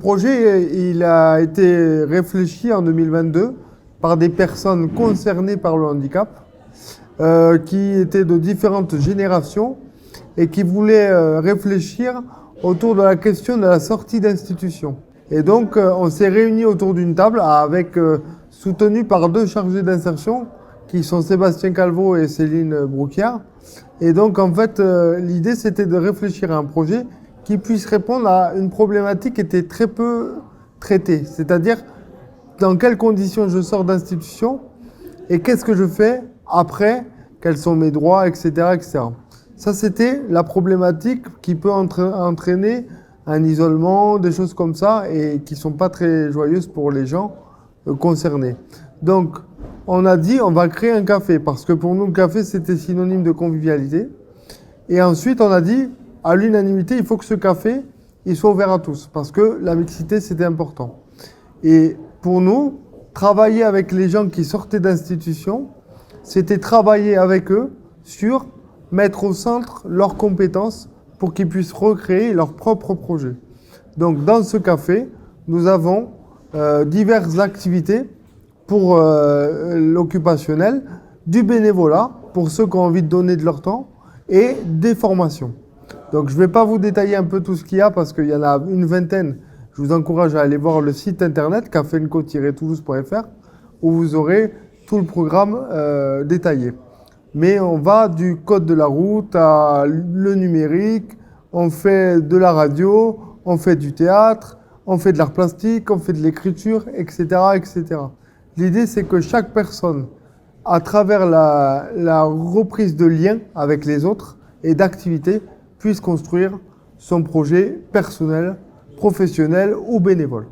projet, il a été réfléchi en 2022 par des personnes concernées par le handicap, qui étaient de différentes générations et qui voulaient réfléchir autour de la question de la sortie d'institution. Et donc, on s'est réunis autour d'une table soutenu par deux chargés d'insertion, qui sont Sébastien Calvo et Céline Brouquière. Et donc, en fait, l'idée, c'était de réfléchir à un projet qui puisse répondre à une problématique qui était très peu traitée. C'est-à-dire, dans quelles conditions je sors d'institution et qu'est-ce que je fais après, quels sont mes droits, etc., etc. Ça, c'était la problématique qui peut entraîner un isolement, des choses comme ça, et qui ne sont pas très joyeuses pour les gens concernés. Donc, on a dit, on va créer un café, parce que pour nous, le café, c'était synonyme de convivialité. Et ensuite, on a dit, à l'unanimité, il faut que ce café, il soit ouvert à tous, parce que la mixité, c'était important. Et pour nous, travailler avec les gens qui sortaient d'institution, c'était travailler avec eux sur mettre au centre leurs compétences pour qu'ils puissent recréer leur propre projet. Donc, dans ce café, nous avons diverses activités pour l'occupationnel, du bénévolat pour ceux qui ont envie de donner de leur temps et des formations. Donc, je ne vais pas vous détailler un peu tout ce qu'il y a parce qu'il y en a une vingtaine. Je vous encourage à aller voir le site internet cafenco-toulouse.fr où vous aurez tout le programme détaillé. Mais on va du code de la route à le numérique, on fait de la radio, on fait du théâtre, on fait de l'art plastique, on fait de l'écriture, etc., etc. L'idée, c'est que chaque personne, à travers la reprise de liens avec les autres et d'activités, puisse construire son projet personnel, professionnel ou bénévole.